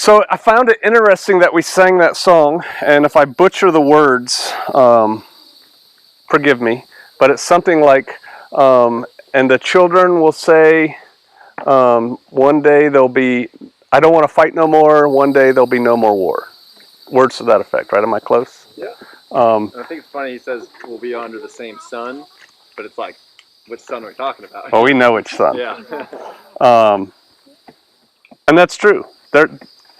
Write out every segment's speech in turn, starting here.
So I found it interesting that we sang that song, and if I butcher the words, forgive me, but it's something like, and the children will say, one day there'll be, I don't want to fight no more, one day there'll be no more war. Words to that effect, right? Am I close? Yeah. And I think it's funny he says we'll be under the same sun, but it's like, which sun are we talking about? Well, we know which sun. Yeah. And that's true.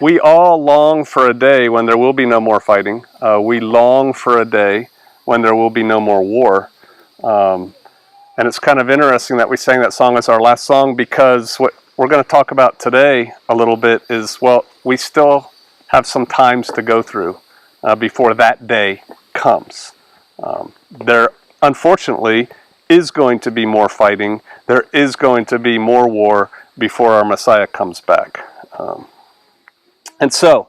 We all long for a day when there will be no more fighting. We long for a day when there will be no more war. And it's kind of interesting that we sang that song as our last song, because what we're going to talk about today a little bit is, well, we still have some times to go through before that day comes. There, unfortunately, is going to be more fighting. There is going to be more war before our Messiah comes back. And so,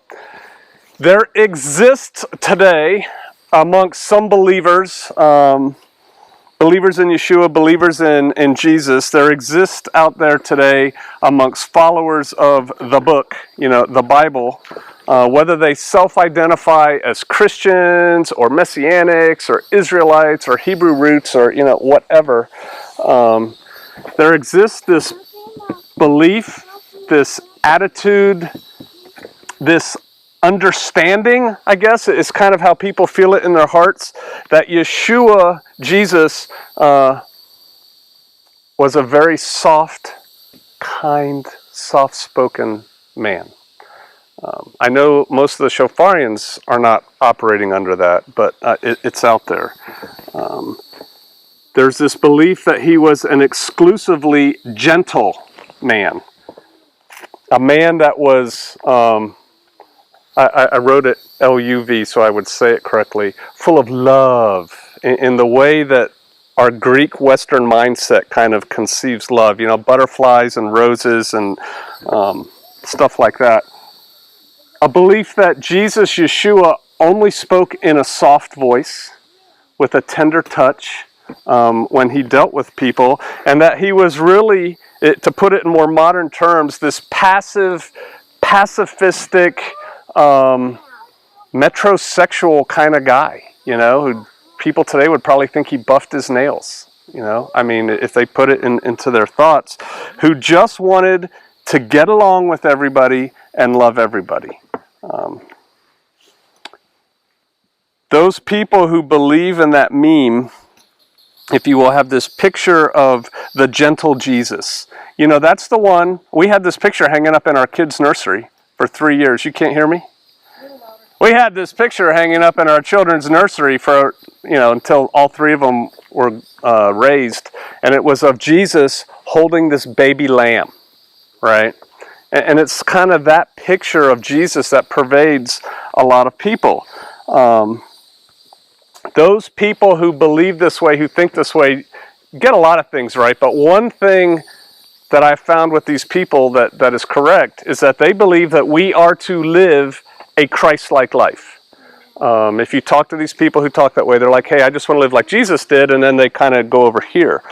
there exists today amongst some believers, believers in Yeshua, believers in Jesus, there exists out there today amongst followers of the book, the Bible, whether they self-identify as Christians or Messianics or Israelites or Hebrew roots or, whatever. There exists this belief, this attitude, this understanding, I guess, is kind of how people feel it in their hearts, that Yeshua, Jesus, was a very soft, kind, soft-spoken man. I know most of the Shofarians are not operating under that, but it's out there. There's this belief that he was an exclusively gentle man. A man that was, I wrote it L-U-V so I would say it correctly, full of love in the way that our Greek Western mindset kind of conceives love. Butterflies and roses and stuff like that. A belief that Jesus, Yeshua, only spoke in a soft voice with a tender touch when he dealt with people, and that he was really, to put it in more modern terms, this pacifistic, metrosexual kind of guy, who people today would probably think he buffed his nails, if they put it into their thoughts, who just wanted to get along with everybody and love everybody. Those people who believe in that meme, if you will, have this picture of the gentle Jesus. That's the one. We had this picture hanging up in our kids' nursery for 3 years. You can't hear me? We had this picture hanging up in our children's nursery for, until all three of them were raised. And it was of Jesus holding this baby lamb, right? And it's kind of that picture of Jesus that pervades a lot of people. Those people who believe this way, who think this way, get a lot of things right. But one thing that I found with these people that is correct is that they believe that we are to live a Christ-like life. If you talk to these people who talk that way, they're like, hey, I just want to live like Jesus did, and then they kind of go over here.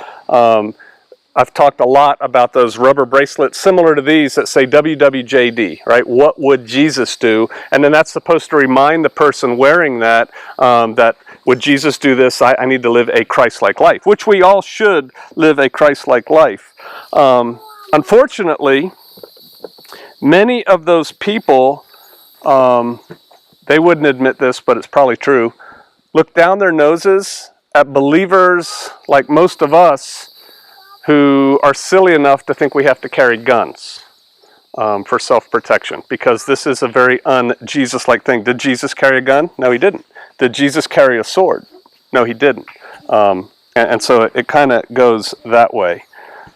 I've talked a lot about those rubber bracelets similar to these that say WWJD, right? What would Jesus do? And then that's supposed to remind the person wearing that, that would Jesus do this? I need to live a Christ-like life, which we all should live a Christ-like life. Unfortunately, many of those people, they wouldn't admit this, but it's probably true, look down their noses at believers like most of us who are silly enough to think we have to carry guns for self-protection, because this is a very un-Jesus-like thing. Did Jesus carry a gun? No, he didn't. Did Jesus carry a sword? No, he didn't. And so it kind of goes that way.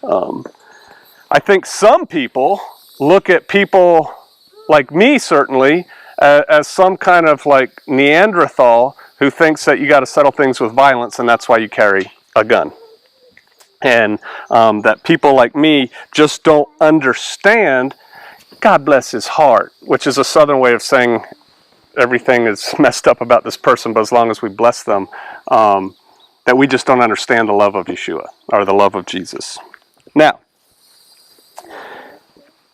I think some people look at people like me, certainly, as some kind of like Neanderthal who thinks that you got to settle things with violence, and that's why you carry a gun. And that people like me just don't understand, God bless his heart, which is a southern way of saying everything is messed up about this person, but as long as we bless them, that we just don't understand the love of Yeshua, or the love of Jesus. Now,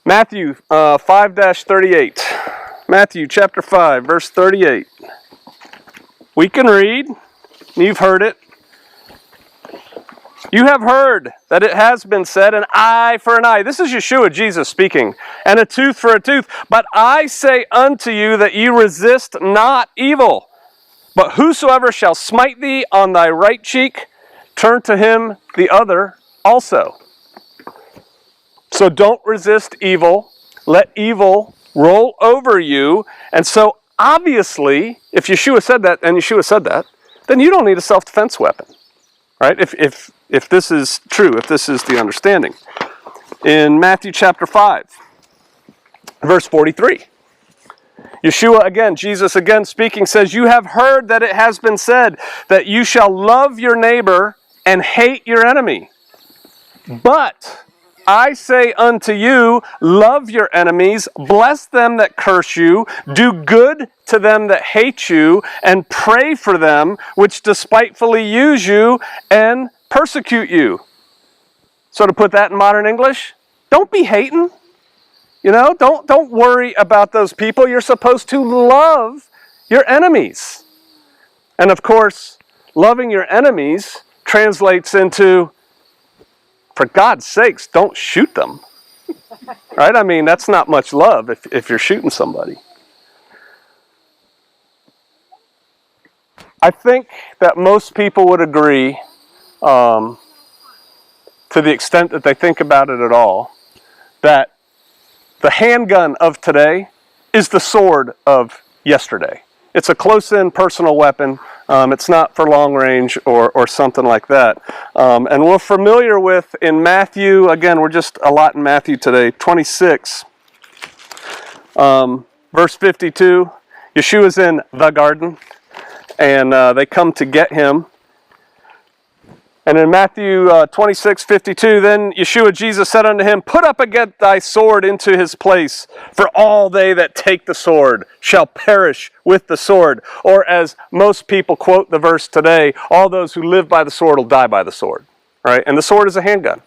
Matthew 5-38. Matthew chapter 5, verse 38. We can read. You've heard it. You have heard that it has been said, an eye for an eye. This is Yeshua, Jesus speaking. And a tooth for a tooth. But I say unto you that ye resist not evil. But whosoever shall smite thee on thy right cheek, turn to him the other also. So don't resist evil. Let evil roll over you. And so obviously, if Yeshua said that, and Yeshua said that, then you don't need a self-defense weapon. Right? If this is true, if this is the understanding. In Matthew chapter 5, verse 43. Yeshua again, Jesus again speaking, says, you have heard that it has been said that you shall love your neighbor and hate your enemy. But I say unto you, love your enemies, bless them that curse you, do good to them that hate you, and pray for them which despitefully use you and persecute you. So to put that in modern English, don't be hating. You know, don't worry about those people. You're supposed to love your enemies. And of course, loving your enemies translates into, for God's sakes, don't shoot them. Right? I mean, that's not much love if you're shooting somebody. I think that most people would agree, to the extent that they think about it at all, that the handgun of today is the sword of yesterday. It's a close-in personal weapon. It's not for long range or something like that. And we're familiar with in Matthew, again, we're just a lot in Matthew today, 26, verse 52. Yeshua's in the garden, and they come to get him. And in Matthew 26:52, then Yeshua, Jesus said unto him, put up again thy sword into his place, for all they that take the sword shall perish with the sword. Or as most people quote the verse today, all those who live by the sword will die by the sword. Right? And the sword is a handgun.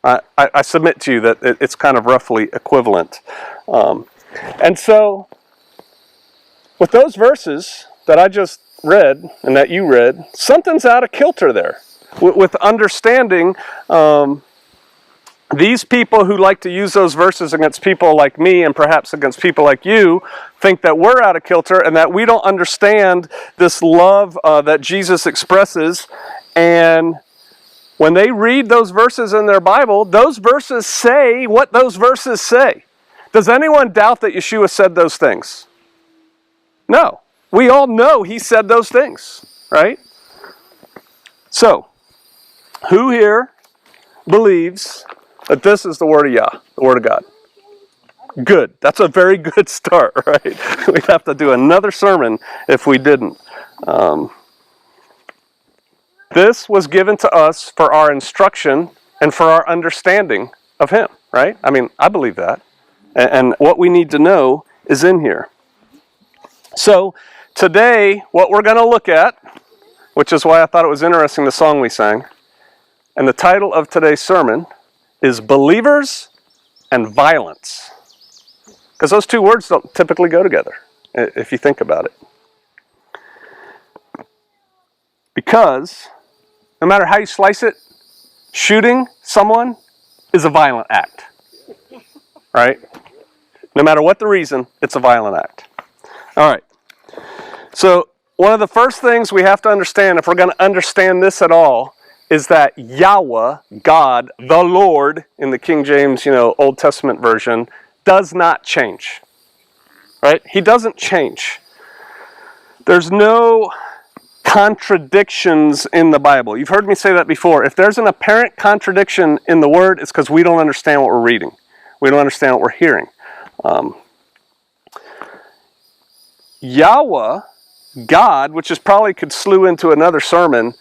I submit to you that it's kind of roughly equivalent. And so, with those verses that I just read, and that you read, something's out of kilter there. With understanding, these people who like to use those verses against people like me and perhaps against people like you think that we're out of kilter and that we don't understand this love that Jesus expresses. And when they read those verses in their Bible, those verses say what those verses say. Does anyone doubt that Yeshua said those things? No. We all know he said those things, right? So, who here believes that this is the Word of Yah, the Word of God? Good. That's a very good start, right? We'd have to do another sermon if we didn't. This was given to us for our instruction and for our understanding of Him, right? I mean, I believe that. And what we need to know is in here. So, today, what we're going to look at, which is why I thought it was interesting the song we sang, and the title of today's sermon is Believers and Violence. Because those two words don't typically go together, if you think about it. Because, no matter how you slice it, shooting someone is a violent act. Right? No matter what the reason, it's a violent act. All right. So, one of the first things we have to understand, if we're going to understand this at all, is that Yahweh, God, the Lord, in the King James, Old Testament version, does not change. Right? He doesn't change. There's no contradictions in the Bible. You've heard me say that before. If there's an apparent contradiction in the Word, it's because we don't understand what we're reading. We don't understand what we're hearing. Yahweh, God, which is probably could slew into another sermon,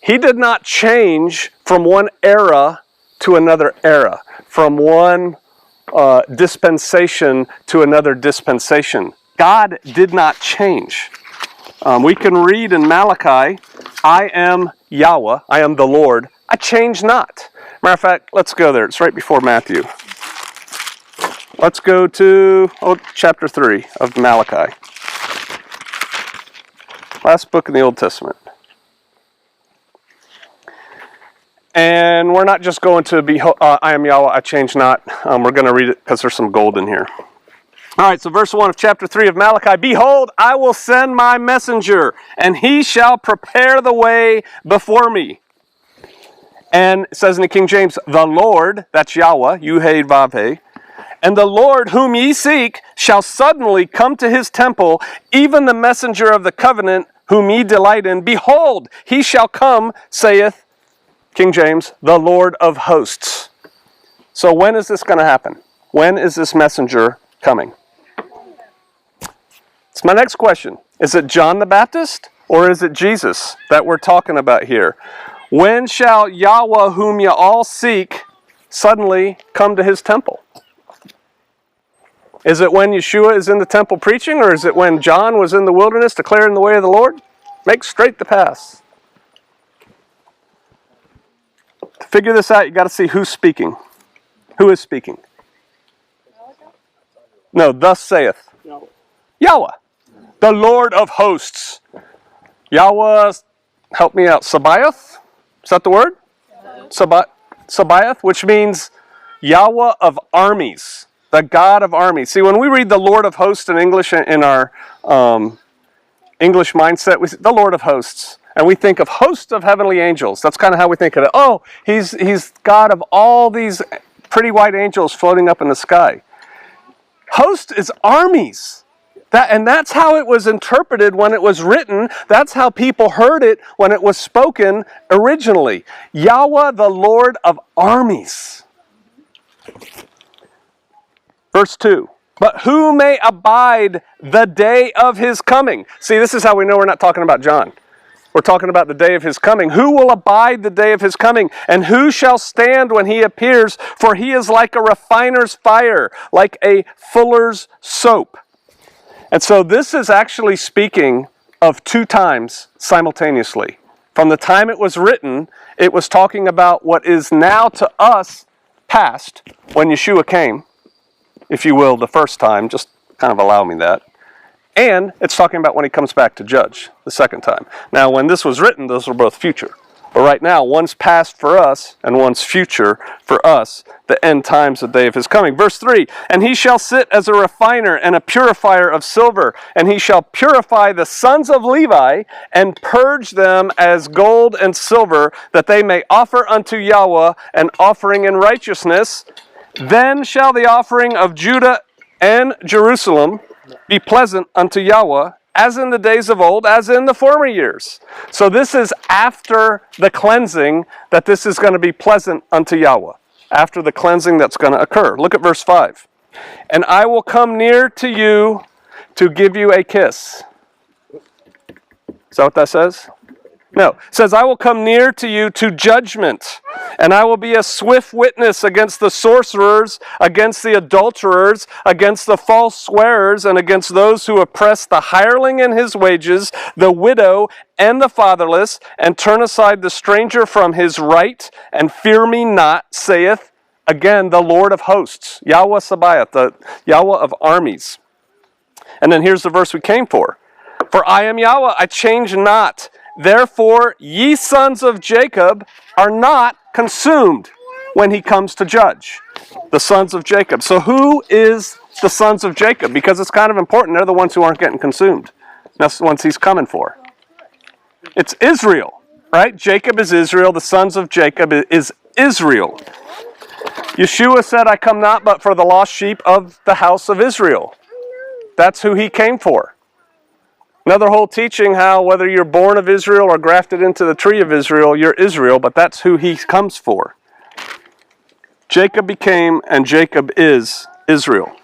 He did not change from one era to another era, from one dispensation to another dispensation. God did not change. We can read in Malachi, I am Yahweh, I am the Lord, I change not. Matter of fact, let's go there. It's right before Matthew. Let's go to chapter 3 of Malachi. Last book in the Old Testament. And we're not just going to I am Yahweh, I change not. We're going to read it because there's some gold in here. All right, so verse 1 of chapter 3 of Malachi. Behold, I will send my messenger, and he shall prepare the way before me. And it says in the King James, the Lord, that's Yahweh, Yuhei Vavhe, and the Lord whom ye seek shall suddenly come to his temple, even the messenger of the covenant whom ye delight in. Behold, he shall come, saith King James, the Lord of hosts. So when is this going to happen? When is this messenger coming? It's my next question. Is it John the Baptist or is it Jesus that we're talking about here? When shall Yahweh whom ye all seek suddenly come to his temple? Is it when Yeshua is in the temple preaching, or is it when John was in the wilderness declaring the way of the Lord? Make straight the paths. To figure this out, you got to see who's speaking. Who is speaking? No, thus saith Yahweh, the Lord of hosts. Yahweh, help me out, Sabaoth? Is that the word? Sabaoth, which means Yahweh of armies. The God of armies. See, when we read the Lord of hosts in English, in our English mindset, we say the Lord of hosts. And we think of hosts of heavenly angels. That's kind of how we think of it. Oh, he's God of all these pretty white angels floating up in the sky. Host is armies. And that's how it was interpreted when it was written. That's how people heard it when it was spoken originally. Yahweh, the Lord of armies. Verse 2, but who may abide the day of his coming? See, this is how we know we're not talking about John. We're talking about the day of his coming. Who will abide the day of his coming? And who shall stand when he appears? For he is like a refiner's fire, like a fuller's soap. And so this is actually speaking of two times simultaneously. From the time it was written, it was talking about what is now to us past when Yeshua came. If you will, the first time, just kind of allow me that. And it's talking about when he comes back to judge the second time. Now, when this was written, those were both future. But right now, one's past for us and one's future for us, the end times, the day of his coming. Verse 3, and he shall sit as a refiner and a purifier of silver, and he shall purify the sons of Levi and purge them as gold and silver, that they may offer unto Yahweh an offering in righteousness. Then shall the offering of Judah and Jerusalem be pleasant unto Yahweh, as in the days of old, as in the former years. So this is after the cleansing that this is going to be pleasant unto Yahweh. After the cleansing that's going to occur. Look at verse 5. And I will come near to you to give you a kiss. Is that what that says? No. It says, I will come near to you to judgment, and I will be a swift witness against the sorcerers, against the adulterers, against the false swearers, and against those who oppress the hireling in his wages, the widow and the fatherless, and turn aside the stranger from his right, and fear me not, saith, again, the Lord of hosts, Yahweh Sabaoth, the Yahweh of armies. And then here's the verse we came for. For I am Yahweh, I change not. Therefore, ye sons of Jacob are not consumed when he comes to judge. The sons of Jacob. So who is the sons of Jacob? Because it's kind of important. They're the ones who aren't getting consumed. That's the ones he's coming for. It's Israel, right? Jacob is Israel. The sons of Jacob is Israel. Yeshua said, I come not but for the lost sheep of the house of Israel. That's who he came for. Another whole teaching how whether you're born of Israel or grafted into the tree of Israel, you're Israel, but that's who he comes for. Jacob became and Jacob is Israel.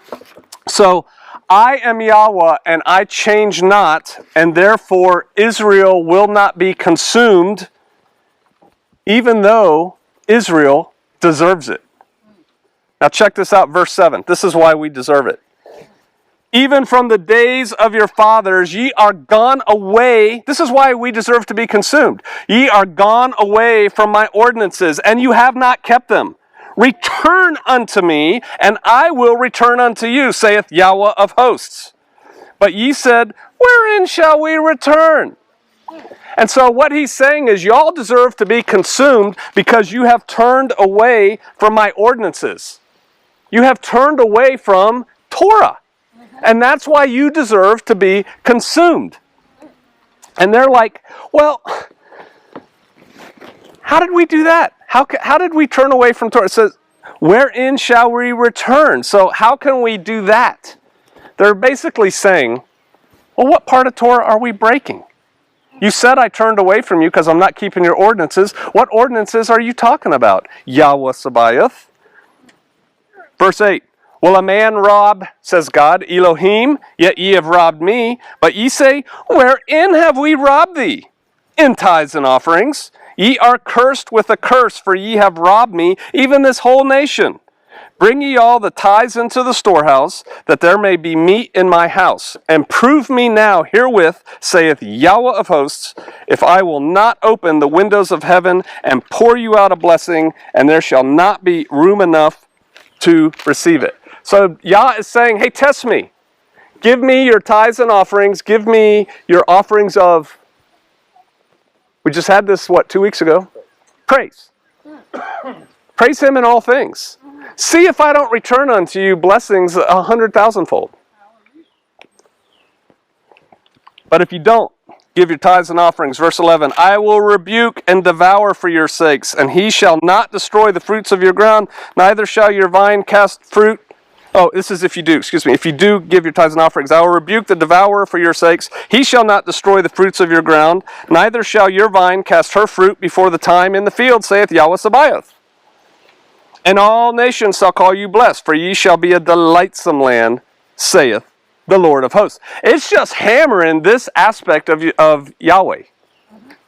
So, I am Yahweh and I change not, and therefore Israel will not be consumed, even though Israel deserves it. Now check this out, verse 7. This is why we deserve it. Even from the days of your fathers, ye are gone away. This is why we deserve to be consumed. Ye are gone away from my ordinances, and you have not kept them. Return unto me, and I will return unto you, saith Yahweh of hosts. But ye said, wherein shall we return? And so what he's saying is, y'all deserve to be consumed because you have turned away from my ordinances. You have turned away from Torah. And that's why you deserve to be consumed. And they're like, well, how did we do that? How did we turn away from Torah? It says, wherein shall we return? So how can we do that? They're basically saying, well, what part of Torah are we breaking? You said I turned away from you because I'm not keeping your ordinances. What ordinances are you talking about? Yahweh Sabaoth. Verse 8. Will a man rob, says God, Elohim, yet ye have robbed me. But ye say, wherein have we robbed thee? In tithes and offerings. Ye are cursed with a curse, for ye have robbed me, even this whole nation. Bring ye all the tithes into the storehouse, that there may be meat in my house. And prove me now herewith, saith Yahweh of hosts, if I will not open the windows of heaven and pour you out a blessing, and there shall not be room enough to receive it. So Yah is saying, hey, test me. Give me your tithes and offerings. Give me your offerings of, we just had this, 2 weeks ago? Praise. Praise him in all things. See if I don't return unto you blessings 100,000-fold. But if you don't, give your tithes and offerings. Verse 11, I will rebuke and devour for your sakes, and he shall not destroy the fruits of your ground, neither shall your vine cast fruit. Oh, this is if you do, If you do give your tithes and offerings, I will rebuke the devourer for your sakes. He shall not destroy the fruits of your ground, neither shall your vine cast her fruit before the time in the field, saith Yahweh Sabaoth. And all nations shall call you blessed, for ye shall be a delightsome land, saith the Lord of hosts. It's just hammering this aspect of Yahweh.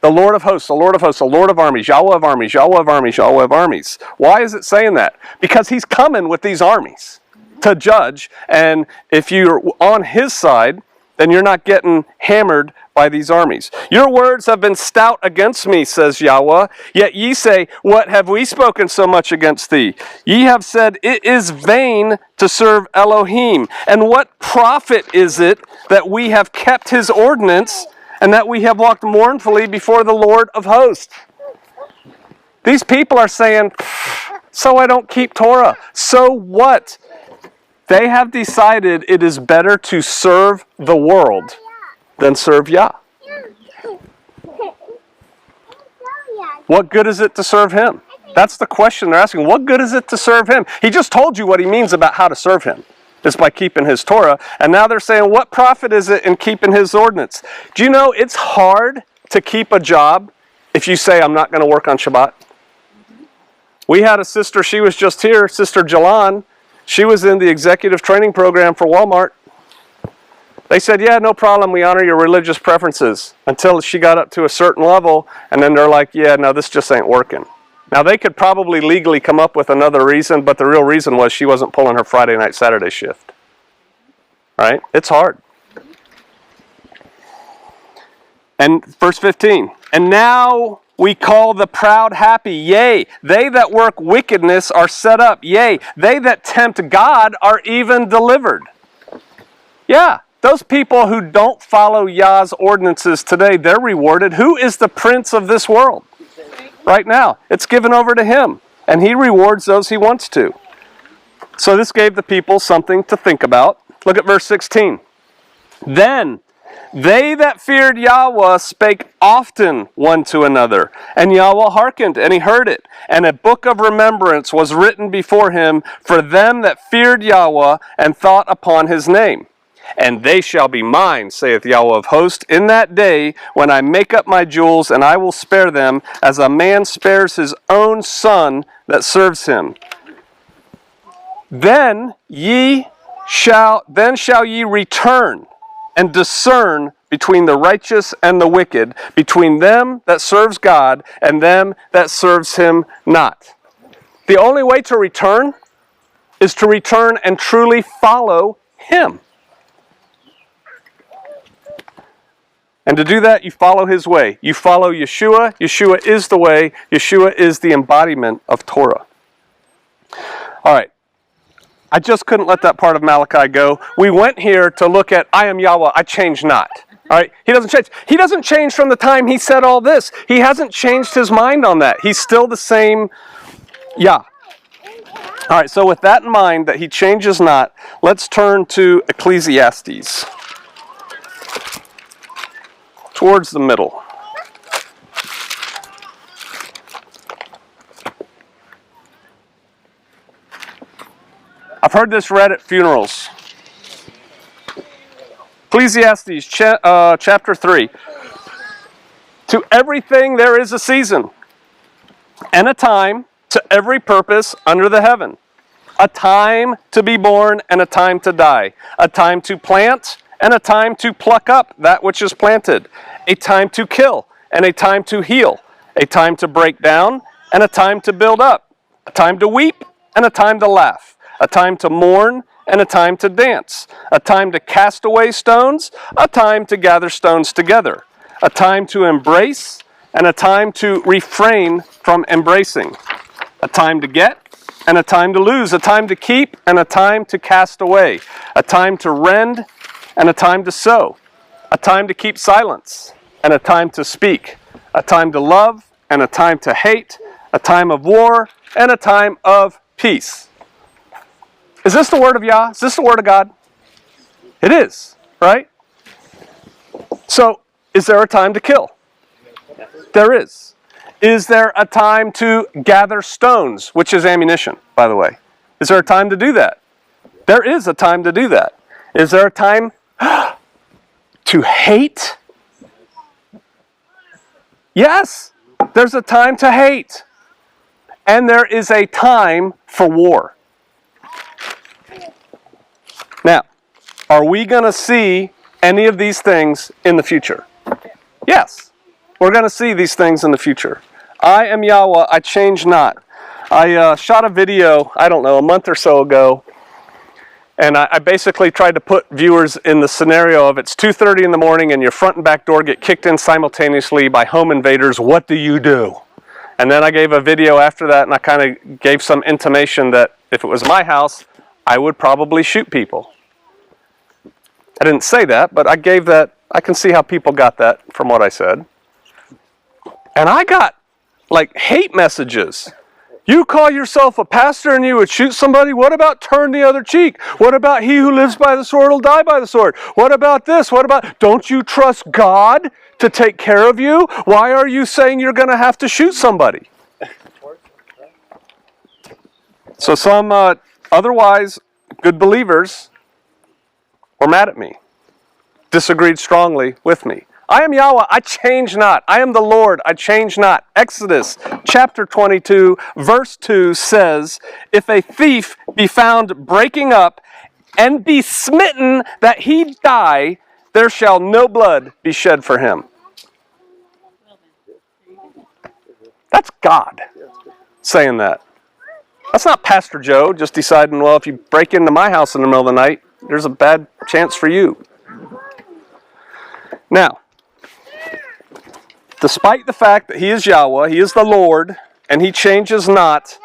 The Lord of hosts, the Lord of hosts, the Lord of armies, Yahweh of armies, Yahweh of armies, Yahweh of armies. Why is it saying that? Because he's coming with these armies to judge, and if you're on his side, then you're not getting hammered by these armies. Your words have been stout against me, says Yahweh. Yet ye say, what have we spoken so much against thee? Ye have said, it is vain to serve Elohim. And what profit is it that we have kept his ordinance, and that we have walked mournfully before the Lord of hosts? These people are saying, so I don't keep Torah. So what? They have decided it is better to serve the world than serve Yah. What good is it to serve him? That's the question they're asking. What good is it to serve him? He just told you what he means about how to serve him. It's by keeping his Torah. And now they're saying, what profit is it in keeping his ordinance? Do you know it's hard to keep a job if you say, I'm not going to work on Shabbat? We had a sister, she was just here, Sister Jalan. She was in the executive training program for Walmart. They said, yeah, no problem, we honor your religious preferences. Until she got up to a certain level, and then they're like, yeah, no, this just ain't working. Now, they could probably legally come up with another reason, but the real reason was she wasn't pulling her Friday night, Saturday shift. Right? It's hard. And verse 15, and now we call the proud happy, yea, they that work wickedness are set up, yea, they that tempt God are even delivered. Yeah, those people who don't follow Yah's ordinances today, they're rewarded. Who is the prince of this world? Right now, it's given over to him, and he rewards those he wants to. So this gave the people something to think about. Look at verse 16. Then they that feared Yahweh spake often one to another, and Yahweh hearkened, and he heard it. And a book of remembrance was written before him for them that feared Yahweh and thought upon his name. And they shall be mine, saith Yahweh of hosts, in that day when I make up my jewels, and I will spare them, as a man spares his own son that serves him. Then shall ye return and discern between the righteous and the wicked, between them that serves God and them that serves him not. The only way to return is to return and truly follow him. And to do that, you follow his way. You follow Yeshua. Yeshua is the way. Yeshua is the embodiment of Torah. All right. I just couldn't let that part of Malachi go. We went here to look at, I am Yahweh, I change not. All right, he doesn't change. He doesn't change from the time he said all this. He hasn't changed his mind on that. He's still the same Yah. All right, so with that in mind, that he changes not, let's turn to Ecclesiastes. Towards the middle. I've heard this read at funerals. Ecclesiastes chapter 3. To everything there is a season, and a time to every purpose under the heaven. A time to be born and a time to die. A time to plant and a time to pluck up that which is planted. A time to kill and a time to heal. A time to break down and a time to build up. A time to weep and a time to laugh. A time to mourn and a time to dance. A time to cast away stones, a time to gather stones together. A time to embrace and a time to refrain from embracing. A time to get and a time to lose. A time to keep and a time to cast away. A time to rend and a time to sow. A time to keep silence and a time to speak. A time to love and a time to hate. A time of war and a time of peace. Is this the word of Yah? Is this the word of God? It is, right? So, is there a time to kill? There is. Is there a time to gather stones, which is ammunition, by the way? Is there a time to do that? There is a time to do that. Is there a time to hate? Yes, there's a time to hate. And there is a time for war. Now, are we going to see any of these things in the future? Yes, we're going to see these things in the future. I am Yahweh, I change not. I shot a video, I don't know, a month or so ago, and I basically tried to put viewers in the scenario of it's 2:30 in the morning and your front and back door get kicked in simultaneously by home invaders. What do you do? And then I gave a video after that, and I kind of gave some intimation that if it was my house, I would probably shoot people. I didn't say that, but I gave that. I can see how people got that from what I said. And I got like hate messages. You call yourself a pastor and you would shoot somebody? What about turn the other cheek? What about he who lives by the sword will die by the sword? What about this? What about, don't you trust God to take care of you? Why are you saying you're going to have to shoot somebody? So some otherwise good believers were mad at me, disagreed strongly with me. I am Yahweh, I change not. I am the Lord, I change not. Exodus chapter 22, verse 2 says, if a thief be found breaking up and be smitten that he die, there shall no blood be shed for him. That's God saying that. That's not Pastor Joe just deciding, well, if you break into my house in the middle of the night, there's a bad chance for you. Now, despite the fact that he is Yahweh, he is the Lord, and he changes not,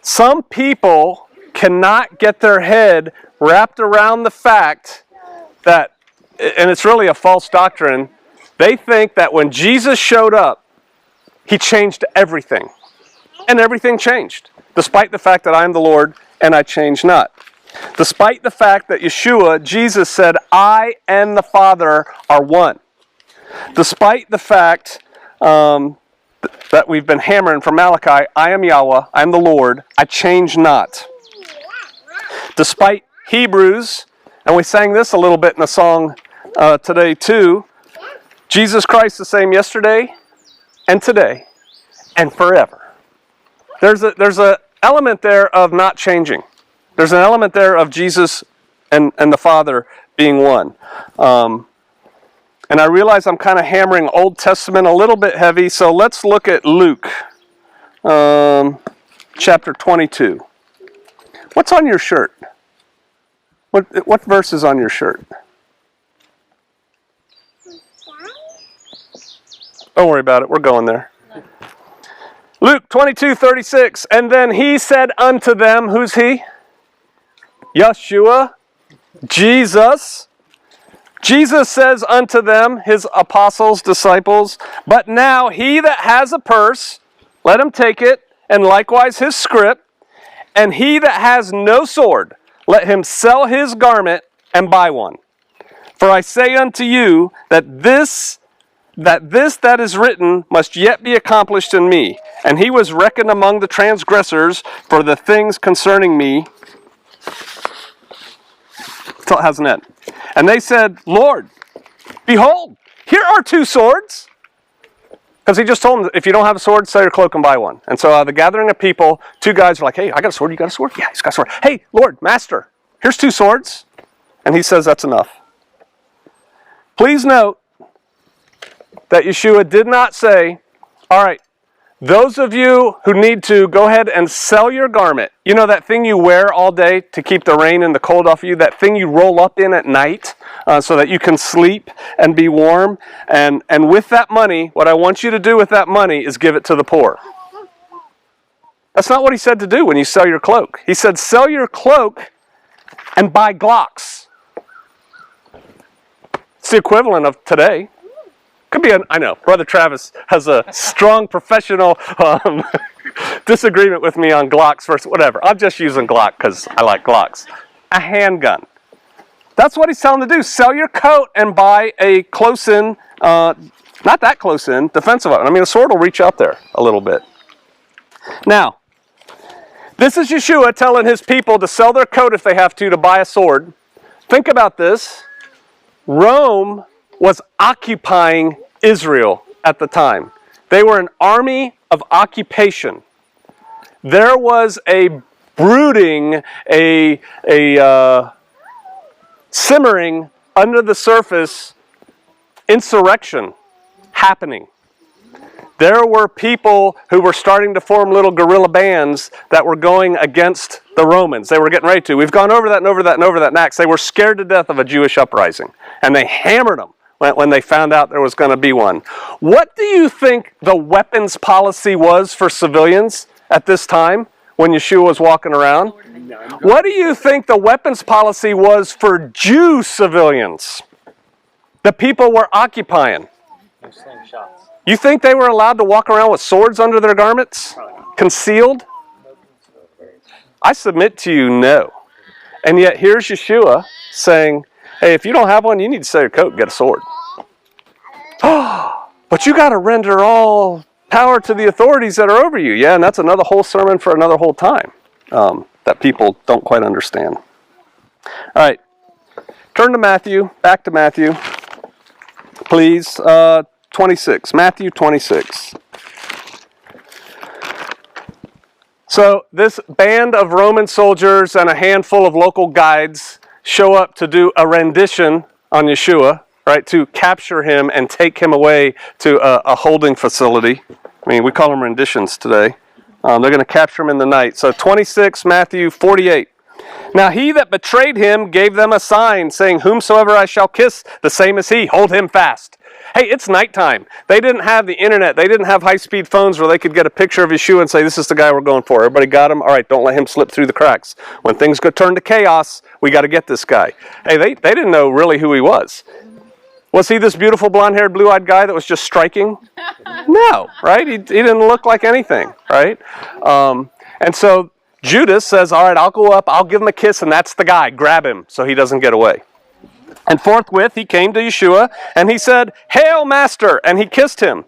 some people cannot get their head wrapped around the fact that, and it's really a false doctrine, they think that when Jesus showed up, he changed everything. And everything changed, despite the fact that I am the Lord and I change not. Despite the fact that Yeshua, Jesus said, I and the Father are one. Despite the fact that we've been hammering from Malachi, I am Yahweh, I am the Lord, I change not. Despite Hebrews, and we sang this a little bit in a song today too, Jesus Christ the same yesterday and today and forever. There's a element there of not changing. There's an element there of Jesus and the Father being one. And I realize I'm kind of hammering Old Testament a little bit heavy, so let's look at Luke chapter 22. What's on your shirt? What verse is on your shirt? Don't worry about it. We're going there. Luke 22:36, and then he said unto them, who's he? Yeshua, Jesus. Jesus says unto them, his apostles, disciples, but now he that has a purse, let him take it, and likewise his scrip, and he that has no sword, let him sell his garment and buy one. For I say unto you that this that is written must yet be accomplished in me. And he was reckoned among the transgressors for the things concerning me. Till it has an end. And they said, Lord, behold, here are 2 swords. Because he just told them, if you don't have a sword, sell your cloak and buy one. And so the gathering of people, 2 guys are like, hey, I got a sword, you got a sword? Yeah, he's got a sword. Hey, Lord, Master, here's 2 swords. And he says that's enough. Please note that Yeshua did not say, all right, those of you who need to, go ahead and sell your garment. You know that thing you wear all day to keep the rain and the cold off of you? That thing you roll up in at night so that you can sleep and be warm? And with that money, what I want you to do with that money is give it to the poor. That's not what he said to do when you sell your cloak. He said, sell your cloak and buy Glocks. It's the equivalent of today. Could be I know, Brother Travis has a strong professional disagreement with me on Glocks versus whatever. I'm just using Glock because I like Glocks. A handgun. That's what he's telling them to do. Sell your coat and buy a close-in, not that close-in, defensive weapon. I mean, a sword will reach out there a little bit. Now, this is Yeshua telling his people to sell their coat if they have to buy a sword. Think about this. Rome was occupying Israel at the time. They were an army of occupation. There was a brooding, a simmering under the surface insurrection happening. There were people who were starting to form little guerrilla bands that were going against the Romans. They were getting ready to. We've gone over that and over that and over that in Acts. They were scared to death of a Jewish uprising. And they hammered them when they found out there was going to be one. What do you think the weapons policy was for civilians at this time when Yeshua was walking around? What do you think the weapons policy was for Jew civilians? The people were occupying. You think they were allowed to walk around with swords under their garments? Concealed? I submit to you, no. And yet here's Yeshua saying, hey, if you don't have one, you need to sell your coat and get a sword. But you got to render all power to the authorities that are over you. Yeah, and that's another whole sermon for another whole time that people don't quite understand. All right, turn to Matthew, back to Matthew, please. 26, Matthew 26. So this band of Roman soldiers and a handful of local guides show up to do a rendition on Yeshua, right, to capture him and take him away to a holding facility. I mean, we call them renditions today. They're going to capture him in the night. So 26, Matthew 48. Now he that betrayed him gave them a sign, saying, whomsoever I shall kiss, the same is he. Hold him fast. Hey, it's nighttime. They didn't have the internet. They didn't have high-speed phones where they could get a picture of Yeshua and say, this is the guy we're going for. Everybody got him? All right, don't let him slip through the cracks. When things go turn to chaos, we got to get this guy. Hey, they didn't know really who he was. Was he this beautiful blonde-haired, blue-eyed guy that was just striking? No, right? He didn't look like anything, right? And so Judas says, all right, I'll go up, I'll give him a kiss, and that's the guy. Grab him so he doesn't get away. And forthwith he came to Yeshua, and he said, Hail, Master! And he kissed him.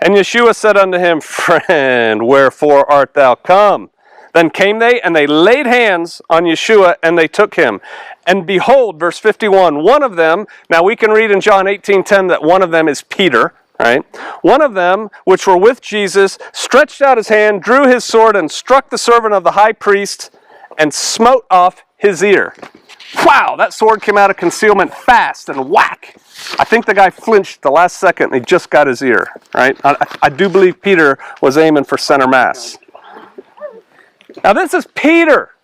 And Yeshua said unto him, Friend, wherefore art thou come? Then came they, and they laid hands on Yeshua, and they took him. And behold, verse 51, one of them, now we can read in John 18:10 that one of them is Peter, right? One of them, which were with Jesus, stretched out his hand, drew his sword, and struck the servant of the high priest, and smote off his ear. Wow, that sword came out of concealment fast, and whack! I think the guy flinched the last second, and he just got his ear, right? I do believe Peter was aiming for center mass. Now this is Peter.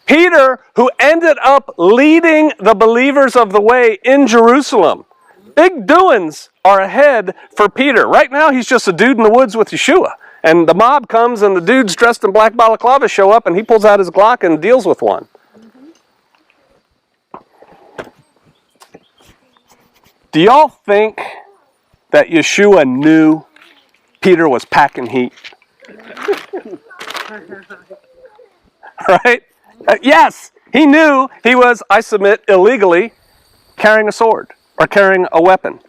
Peter, who ended up leading the believers of the way in Jerusalem. Big doings are ahead for Peter. Right now, he's just a dude in the woods with Yeshua. And the mob comes and the dudes dressed in black balaclavas show up and he pulls out his Glock and deals with one. Do y'all think that Yeshua knew Peter was packing heat? Right? Yes, he knew he was, I submit, illegally carrying a sword or carrying a weapon.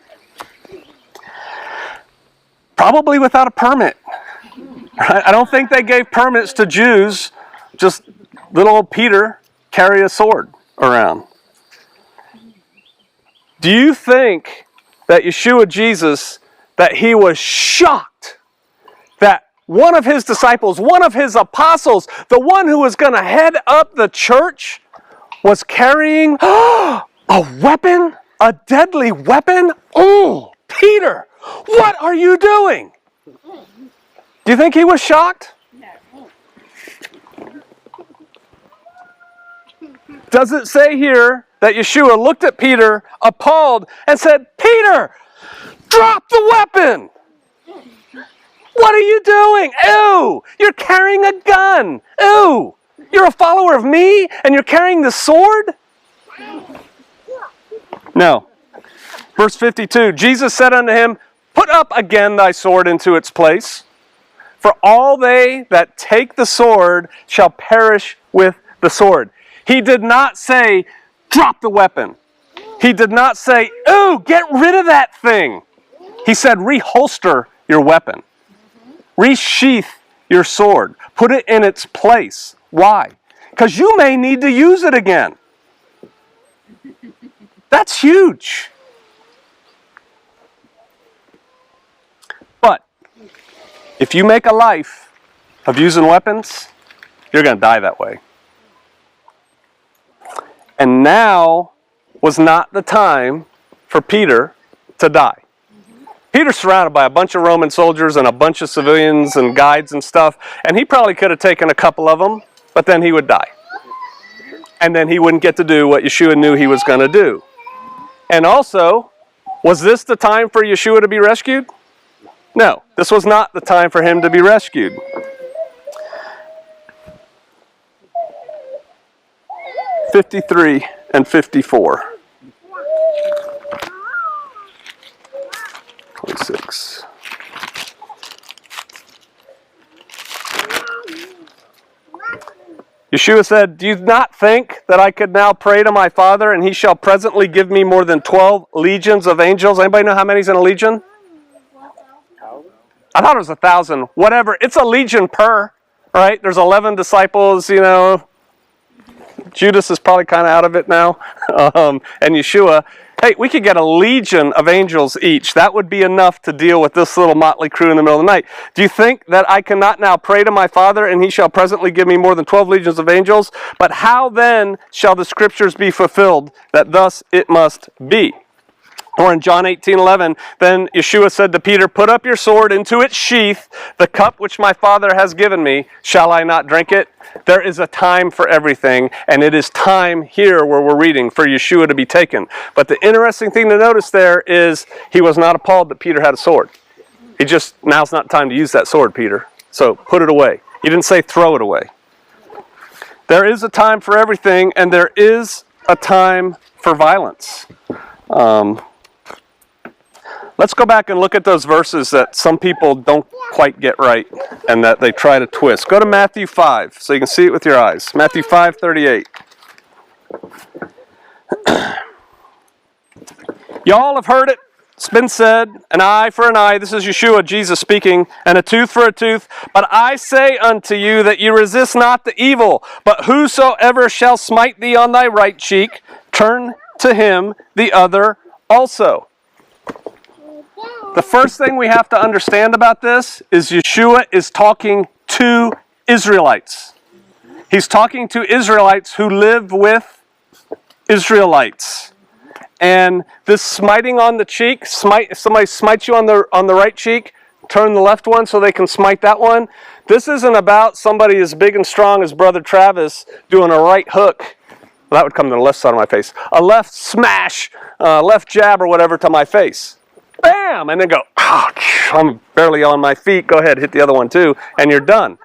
Probably without a permit. Right? I don't think they gave permits to Jews, just little old Peter carry a sword around. Do you think that Yeshua Jesus, that he was shocked that one of his disciples, one of his apostles, the one who was going to head up the church, was carrying a weapon? A deadly weapon? Oh, Peter, what are you doing? Do you think he was shocked? Does it say here that Yeshua looked at Peter, appalled, and said, Peter, drop the weapon! What are you doing? Ew! You're carrying a gun! Ew! You're a follower of me, and you're carrying the sword? No. Verse 52, Jesus said unto him, put up again thy sword into its place, for all they that take the sword shall perish with the sword. He did not say, drop the weapon. He did not say, ooh, get rid of that thing. He said, reholster your weapon. Resheath your sword. Put it in its place. Why? Because you may need to use it again. That's huge. But if you make a life of using weapons, you're going to die that way. And now was not the time for Peter to die. Peter's surrounded by a bunch of Roman soldiers and a bunch of civilians and guides and stuff, and he probably could have taken a couple of them, but then he would die. And then he wouldn't get to do what Yeshua knew he was going to do. And also, was this the time for Yeshua to be rescued? No, this was not the time for him to be rescued. (53 and 54). 26. Yeshua said, do you not think that I could now pray to my Father and he shall presently give me more than 12 legions of angels? Anybody know how many's in a legion? I thought it was 1,000. Whatever. It's a legion per, right? There's 11 disciples, you know. Judas is probably kind of out of it now. And Yeshua, hey, we could get a legion of angels each. That would be enough to deal with this little motley crew in the middle of the night. Do you think that I cannot now pray to my Father, and he shall presently give me more than 12 legions of angels? But how then shall the scriptures be fulfilled, that thus it must be? Or in John 18:11, then Yeshua said to Peter, put up your sword into its sheath. The cup which my Father has given me, shall I not drink it? There is a time for everything, and it is time here where we're reading for Yeshua to be taken. But the interesting thing to notice there is he was not appalled that Peter had a sword. He just, now's not time to use that sword, Peter. So put it away. He didn't say throw it away. There is a time for everything, and there is a time for violence. Let's go back and look at those verses that some people don't quite get right and that they try to twist. Go to Matthew 5 so you can see it with your eyes. Matthew 5:38. Y'all have heard it. It's been said, an eye for an eye. This is Yeshua, Jesus speaking, and a tooth for a tooth. But I say unto you that you resist not the evil, but whosoever shall smite thee on thy right cheek, turn to him the other also. The first thing we have to understand about this is Yeshua is talking to Israelites. He's talking to Israelites who live with Israelites. And this smiting on the cheek, if somebody smites you on the right cheek, turn the left one so they can smite that one. This isn't about somebody as big and strong as Brother Travis doing a right hook. Well, that would come to the left side of my face. A left smash, left jab or whatever to my face. bam, and then go, oh, I'm barely on my feet. Go ahead, hit the other one too, and you're done.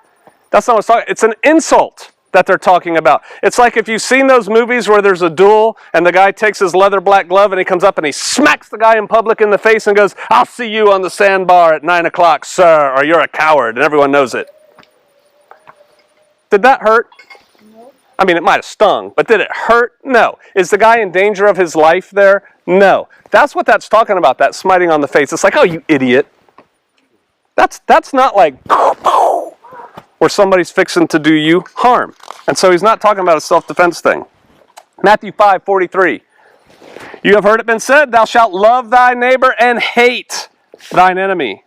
That's not what it's talking. It's an insult that they're talking about. It's like if you've seen those movies where there's a duel and the guy takes his leather black glove and he comes up and he smacks the guy in public in the face and goes, I'll see you on the sandbar at 9 o'clock, sir, or you're a coward, and everyone knows it. Did that hurt? No. I mean, it might have stung, but did it hurt? No. Is the guy in danger of his life there? No. That's what that's talking about, that smiting on the face. It's like, oh, you idiot. That's not like where somebody's fixing to do you harm. And so he's not talking about a self-defense thing. Matthew 5:43. You have heard it been said, thou shalt love thy neighbor and hate thine enemy.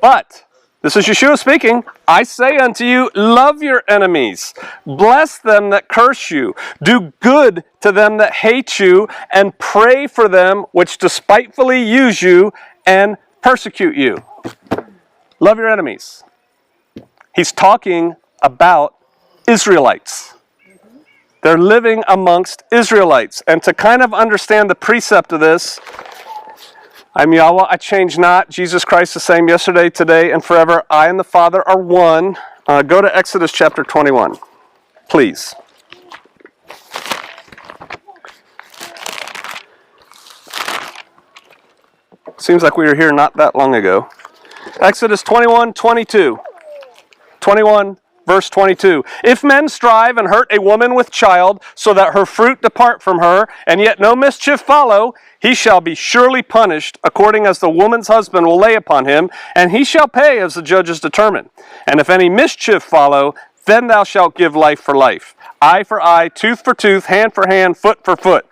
But, this is Yeshua speaking, I say unto you, love your enemies. Bless them that curse you. Do good to them that hate you, and pray for them which despitefully use you and persecute you. Love your enemies. He's talking about Israelites. They're living amongst Israelites. And to kind of understand the precept of this, I'm Yahweh, I change not. Jesus Christ the same yesterday, today, and forever. I and the Father are one. Go to Exodus chapter 21, please. Seems like we were here not that long ago. Exodus 21:22. 21, verse 22. If men strive and hurt a woman with child, so that her fruit depart from her, and yet no mischief follow, he shall be surely punished, according as the woman's husband will lay upon him, and he shall pay as the judges determine. And if any mischief follow, then thou shalt give life for life, eye for eye, tooth for tooth, hand for hand, foot for foot.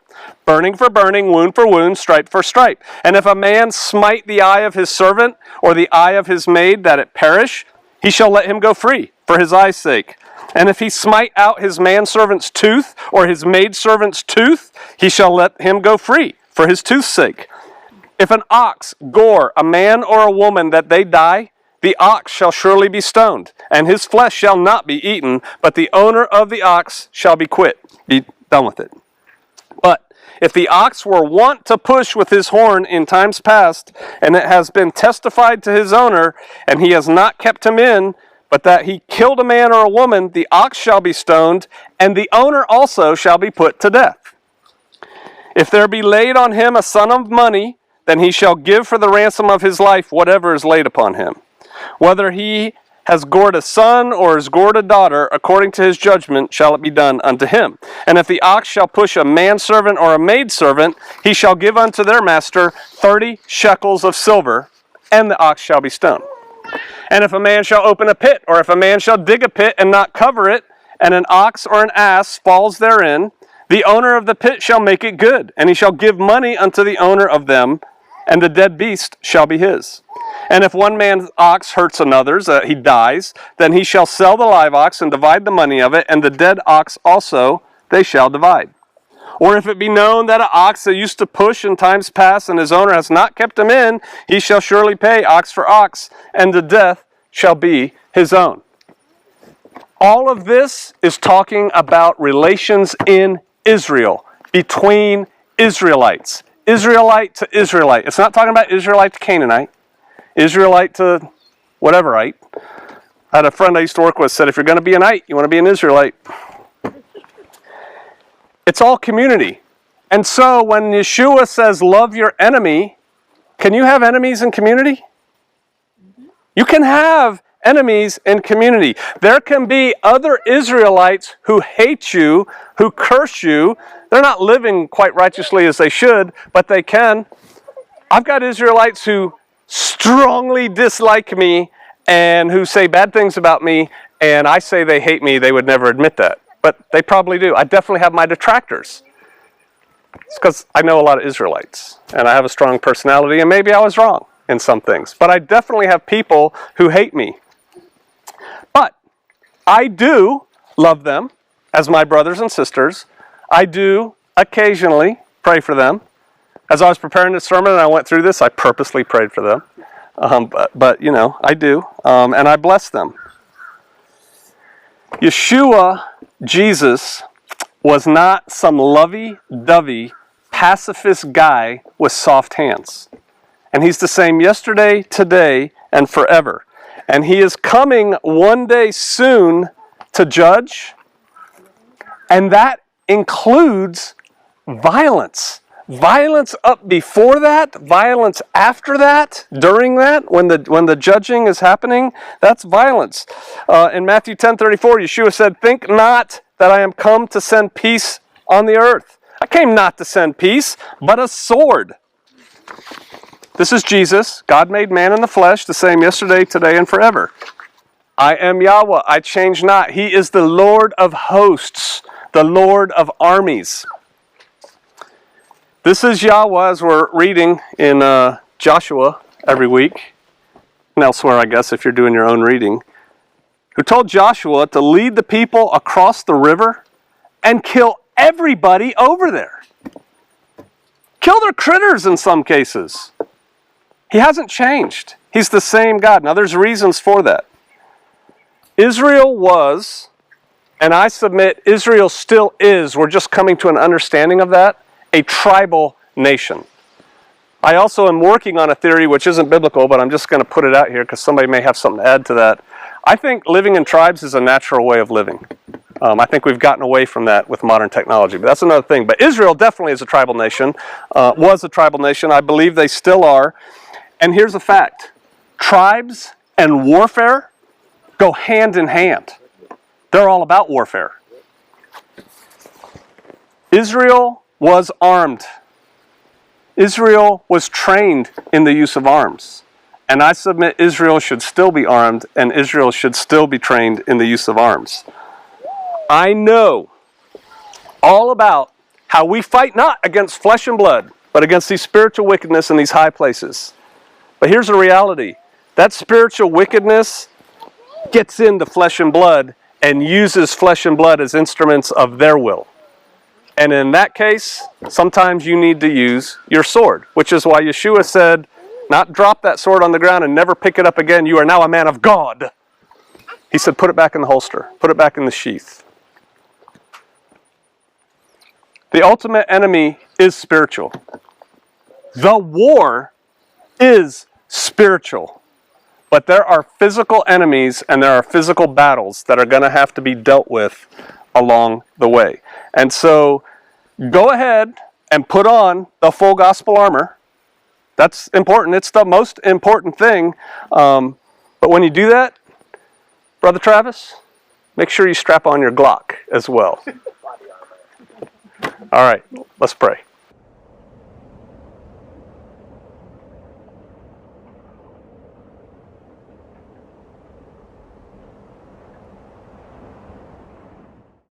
Burning for burning, wound for wound, stripe for stripe. And if a man smite the eye of his servant, or the eye of his maid, that it perish, he shall let him go free, for his eye's sake. And if he smite out his manservant's tooth, or his maidservant's tooth, he shall let him go free, for his tooth's sake. If an ox gore a man or a woman that they die, the ox shall surely be stoned, and his flesh shall not be eaten, but the owner of the ox shall be quit. Be done with it. But if the ox were wont to push with his horn in times past, and it has been testified to his owner, and he has not kept him in, but that he killed a man or a woman, the ox shall be stoned, and the owner also shall be put to death. If there be laid on him a sum of money, then he shall give for the ransom of his life whatever is laid upon him. Whether he has gored a son or has gored a daughter, according to his judgment shall it be done unto him. And if the ox shall push a manservant or a maidservant, he shall give unto their master 30 shekels of silver, and the ox shall be stoned. And if a man shall open a pit, or if a man shall dig a pit and not cover it, and an ox or an ass falls therein, the owner of the pit shall make it good, and he shall give money unto the owner of them, and the dead beast shall be his. And if one man's ox hurts another's, he dies, then he shall sell the live ox and divide the money of it, and the dead ox also they shall divide. Or if it be known that an ox that used to push in times past, and his owner has not kept him in, he shall surely pay ox for ox, and the death shall be his own. All of this is talking about relations in Israel, between Israelites. Israelite to Israelite. It's not talking about Israelite to Canaanite. Israelite to whateverite. I had a friend I used to work with said, if you're going to be an ite, you want to be an Israelite. It's all community. And so when Yeshua says, love your enemy, can you have enemies in community? You can have enemies in community. There can be other Israelites who hate you, who curse you. They're not living quite righteously as they should, but they can. I've got Israelites who strongly dislike me and who say bad things about me, and I say they hate me. They would never admit that, but they probably do. I definitely have my detractors. It's because I know a lot of Israelites, and I have a strong personality, and maybe I was wrong in some things, but I definitely have people who hate me. But I do love them as my brothers and sisters. I do occasionally pray for them. As I was preparing this sermon and I went through this, I purposely prayed for them. But you know, I do. And I bless them. Yeshua, Jesus, was not some lovey-dovey, pacifist guy with soft hands. And he's the same yesterday, today, and forever. And he is coming one day soon to judge. And that includes violence. Violence up before that, violence after that, during that, when the judging is happening, that's violence. In Matthew 10:34, Yeshua said, "Think not that I am come to send peace on the earth. I came not to send peace, but a sword." This is Jesus, God made man in the flesh, the same yesterday, today, and forever. I am Yahweh, I change not. He is the Lord of hosts, the Lord of armies. This is Yahweh, as we're reading in Joshua every week, and elsewhere, I guess, if you're doing your own reading, who told Joshua to lead the people across the river and kill everybody over there. Kill their critters in some cases. He hasn't changed. He's the same God. Now, there's reasons for that. Israel was, and I submit Israel still is, we're just coming to an understanding of that, a tribal nation. I also am working on a theory which isn't biblical, but I'm just going to put it out here because somebody may have something to add to that. I think living in tribes is a natural way of living. I think we've gotten away from that with modern technology, but that's another thing. But Israel definitely is a tribal nation, was a tribal nation. I believe they still are. And here's a fact. Tribes and warfare go hand in hand. They're all about warfare. Israel was armed. Israel was trained in the use of arms. And I submit Israel should still be armed, and Israel should still be trained in the use of arms. I know all about how we fight not against flesh and blood, but against these spiritual wickedness in these high places. But here's the reality. That spiritual wickedness gets into flesh and blood and uses flesh and blood as instruments of their will. And in that case, sometimes you need to use your sword, which is why Yeshua said, not drop that sword on the ground and never pick it up again. You are now a man of God. He said, put it back in the holster. Put it back in the sheath. The ultimate enemy is spiritual. The war is spiritual. But there are physical enemies and there are physical battles that are going to have to be dealt with along the way. And so go ahead and put on the full gospel armor. That's important. It's the most important thing. But when you do that, Brother Travis, make sure you strap on your Glock as well. All right, let's pray.